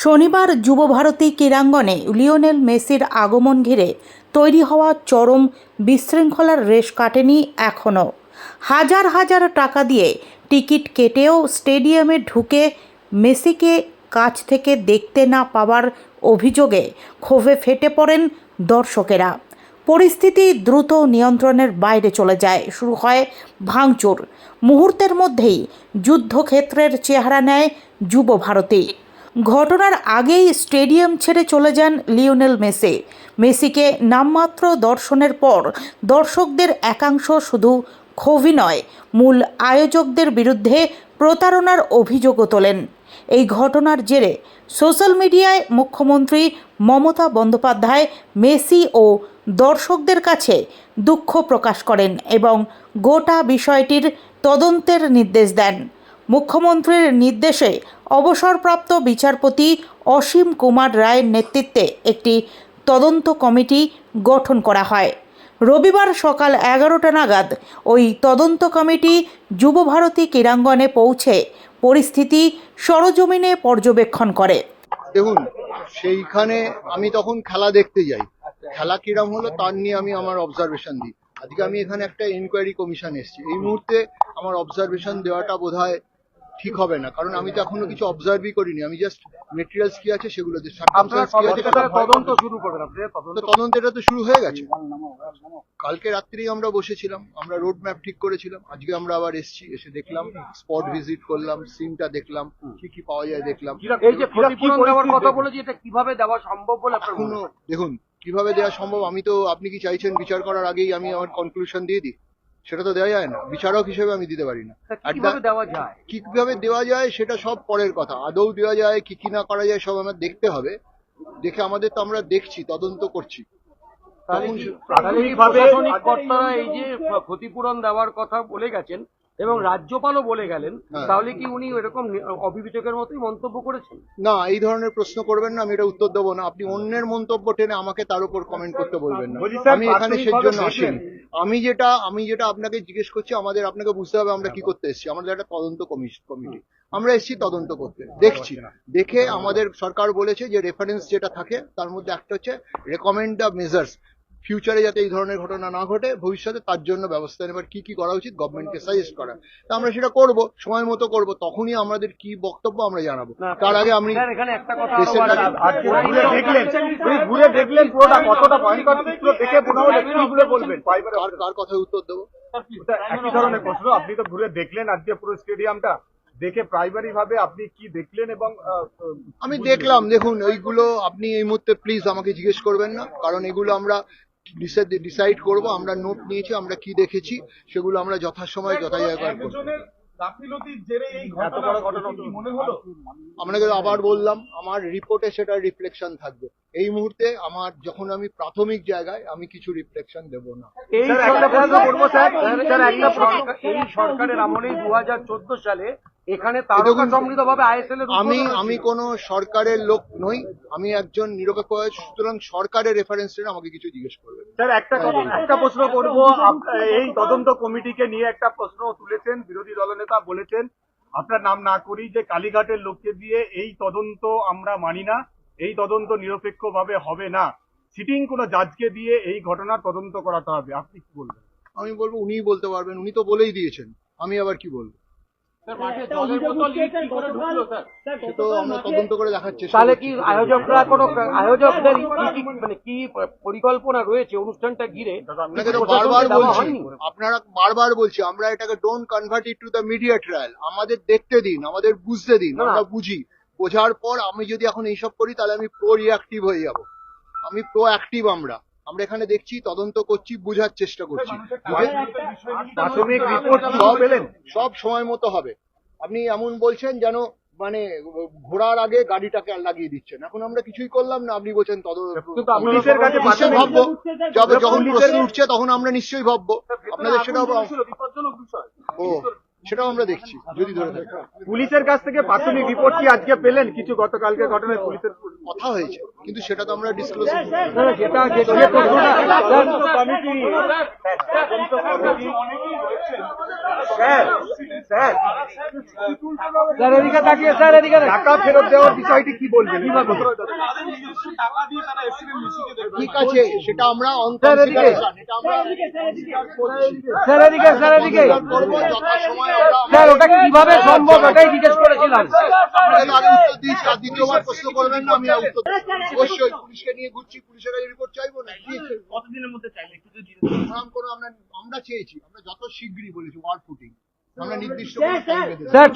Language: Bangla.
শনিবার যুবভারতী ক্রীড়াঙ্গনে লিওনেল মেসির আগমন ঘিরে তৈরি হওয়া চরম বিশৃঙ্খলার রেশ কাটেনি এখনও। হাজার হাজার টাকা দিয়ে টিকিট কেটেও স্টেডিয়ামে ঢুকে মেসিকে কাছ থেকে দেখতে না পাওয়ার অভিযোগে ক্ষোভে ফেটে পড়েন দর্শকেরা। পরিস্থিতি দ্রুত নিয়ন্ত্রণের বাইরে চলে যায়, শুরু হয় ভাঙচুর। মুহূর্তের মধ্যেই যুদ্ধক্ষেত্রের চেহারা নেয় যুবভারতী। ঘটনার আগেই স্টেডিয়াম ছেড়ে চলে যান লিওনেল মেসি। মেসিকে নামমাত্র দর্শনের পর দর্শকদের একাংশ শুধু ক্ষোভই নয়, মূল আয়োজকদের বিরুদ্ধে প্রতারণার অভিযোগও তোলেন। এই ঘটনার জেরে সোশ্যাল মিডিয়ায় মুখ্যমন্ত্রী মমতা বন্দ্যোপাধ্যায় মেসি ও দর্শকদের কাছে দুঃখ প্রকাশ করেন এবং গোটা বিষয়টির তদন্তের নির্দেশ দেন। মুখ্যমন্ত্রীর নির্দেশে অবসরপ্রাপ্ত বিচারপতি অসীম কুমার রায়ের নেতৃত্বে একটি তদন্ত কমিটি গঠন করা হয়। রবিবার সকাল 11টা নাগাদ ওই তদন্ত কমিটি যুবভারতী ক্রীড়াঙ্গনে পৌঁছে পরিস্থিতি সরজমিনে পর্যবেক্ষণ করে। দেখুন, সেইখানে আমি তখন খেলা দেখতে যাই, খেলা কিরম হলো তার নিয়ে আমি আমার অবজারভেশন দিই। আজকে আমি এখানে একটা ইনকোয়ারি কমিশন এসেছি, এই মুহূর্তে আমার অবজারভেশন দেওয়াটা বোধহয় ঠিক হবে না, কারণ আমি তো এখনো কিছু অবজার্ভই করিনি। আমি জাস্ট মেটেরিয়ালস কি আছে সেগুলো তদন্ত শুরু করবেন আপনি? তদন্ত এটা তো শুরু হয়ে গেছে। কালকে রাত্রেই আমরা বসেছিলাম, আমরা রোড ম্যাপ ঠিক করেছিলাম। আজকে আমরা আবার এসেছি, এসে দেখলাম, স্পট ভিজিট করলাম, সিনটা দেখলাম, কি কি পাওয়া যায় দেখলাম। এই যে ক্ষতিপূরণ দেওয়ার কথা বলেছি, এটা কিভাবে দেওয়া সম্ভব বলে আপনার মনে হয়? দেখুন, কিভাবে দেওয়া সম্ভব, আপনি কি চাইছেন বিচার করার আগেই আমি আমার কনক্লুশন দিয়ে দিই? সেটা তো দেওয়া যায় না, বিচারক হিসেবে আমি দিতে পারি না। কিভাবে দেওয়া যায়? কিভাবে দেওয়া যায় সেটা সব পরের কথা। আদৌ দেওয়া যায় কি কি না করা যায় সব আমার দেখতে হবে। দেখে আমাদের তো আমরা দেখছি, তদন্ত করছি। প্রশাসনিক কর্তারা এই যে ক্ষতিপূরণ দেওয়ার কথা বলে গেছেন এবং রাজ্যপালও বলে গেলেন, তাহলে কি উনি এরকম অবিবেচকের মতোই মন্তব্য করেছেন? না, এই ধরনের প্রশ্ন করবেন না, আমি এটা উত্তর দেবো না। আপনি অন্যের মন্তব্য টেনে আমাকে তার উপর কমেন্ট করতে বলবেন না। আমি এখানে সেই জন্য আসিনি। আমি যেটা আপনাকে জিজ্ঞেস করছি, আপনাকে বুঝতে হবে আমরা কি করতে এসেছি। আমাদের একটা তদন্ত কমিটি, আমরা এসেছি তদন্ত করতে। দেখছি, দেখে আমাদের সরকার বলেছে যে রেফারেন্স যেটা থাকে তার মধ্যে একটা হচ্ছে রেকমেন্ড দ্য মেজার্স, ফিউচারে যাতে এই ধরনের ঘটনা না ঘটে, ভবিষ্যতে তার জন্য ব্যবস্থা নেবার কি কি করা উচিত গভর্নমেন্টকে সাজেস্ট করা। তা আমরা সেটা করব, সময় মতো করব, তখনই আমাদের কি বক্তব্য আমরা জানাবো। তার আগে আমি এখানে একটা কথা ঘুরে দেখলেন পুরোটা কতটা ভয়ঙ্কর দেখে বলবেন, কার কথায় উত্তর দেবো? একই ধরনের প্রশ্ন। আপনি তো ঘুরে দেখলেন আজকে পুরো স্টেডিয়ামটা, দেখে প্রাইমারি ভাবে আপনি কি দেখলেন? এবং আমি দেখলাম, দেখুন এইগুলো আপনি এই মুহূর্তে প্লিজ আমাকে জিজ্ঞেস করবেন না, কারণ এগুলো আমরা ডিসাইড করব। আমরা নোট নিয়েছি, আমরা কি দেখেছি সেগুলো আমরা যথাসময় যথা জায়গায় করব। আপনাকে আবার বললাম, আমার রিপোর্টে সেটা রিফ্লেকশন থাকবে। এই মুহূর্তে যখন আমি প্রাথমিক জায়গায় আমি কিছু রিফ্লেকশন দেব না। এই সরকারের আমলে 2014 সালে এখানে তারকা সমৃদ্ধভাবে আইএসএল এর আমি কোন সরকারের লোক নই, আমি একজন নিরপেক্ষ। সুতরাং সরকারের রেফারেন্সে আমাকে কিছু জিজ্ঞেস করবে। স্যার, একটা প্রশ্ন করবো। এই তদন্ত কমিটিকে নিয়ে একটা প্রশ্ন তুলেছেন বিরোধী দলনেতা, বলেছেন আপনার নাম না করি যে কালীঘাটের লোককে দিয়ে এই তদন্ত আমরা মানি না, এই তদন্ত নিরপেক্ষ ভাবে হবে না, সিটিং কোন জাজকে দিয়ে এই ঘটনার তদন্ত করাতে হবে। আপনি কি বলবেন? আমি বলবো উনিই বলতে পারবেন, উনি তো বলেই দিয়েছেন, আমি আবার কি বলবো? তো আমরা তদন্ত করে দেখার চেষ্টা। তাহলে কি আয়োজকদের মানে কি পরিকল্পনা রয়েছে অনুষ্ঠানটা ঘিরে? আপনাকে তো বারবার বলছি আমরা এটাকে don't convert it to the media trial. আমাদের দেখতে দিন, আমাদের বুঝতে দিন, আমরা বুঝি। বোঝার পর আমি যদি এখন এইসব করি তাহলে আমি প্রো রিঅ্যাক্টিভ হয়ে যাব। আমি প্রো অ্যাক্টিভ। আমরা এখানে দেখছি, তদন্ত করছি, বোঝার চেষ্টা করছি। সব সময় মতো হবে। আপনি এমন বলছেন যেন মানে ঘোড়ার আগে গাড়িটাকে লাগিয়ে দিচ্ছেন। এখন আমরা কিছুই করলাম না, আপনি বলছেন পুলিশের কাছে ভাববো। যখন প্রশ্ন উঠছে তখন আমরা নিশ্চয়ই ভাববো। আপনাদের সেটাও আমরা দেখছি যদি ধরে থাকে। পুলিশের কাছ থেকে প্রাথমিক রিপোর্ট কি আজকে পেলেন? কিছু গতকালকে ঘটনায় পুলিশের কথা হয়েছে, কিন্তু সেটা তো আমরা ডিসক্লোজ সেটা যে প্রশ্নটা স্যার এদিকে তাকিয়ে স্যার এদিকে টাকা ফেরত দেওয়ার বিষয়টি কি বলবেন? ঠিক আছে, সেটা আমরা স্যার এদিকে স্যার এদিকে স্যার এদিকে করবো যথাসময়ে আমরা স্যার ওটা কিভাবে সম্ভব ওটাই জিজ্ঞেস করেছিলাম। আপনাকে আগে উত্তর দিয়েছি, আর দ্বিতীয়বার প্রশ্ন করবেন না, আমি আর উত্তর দেবো। অবশ্যই পুলিশকে নিয়ে ঘুরছি, পুলিশের কাছে রিপোর্ট চাইবো না, কতদিনের মধ্যে চাইলে একটু যদি আমরা চেয়েছি, আমরা যত শীঘ্রই বলেছি ওয়ার্ড ফুটিং, আমরা নির্দিষ্ট করে time বেঁধে দেবো। স্যার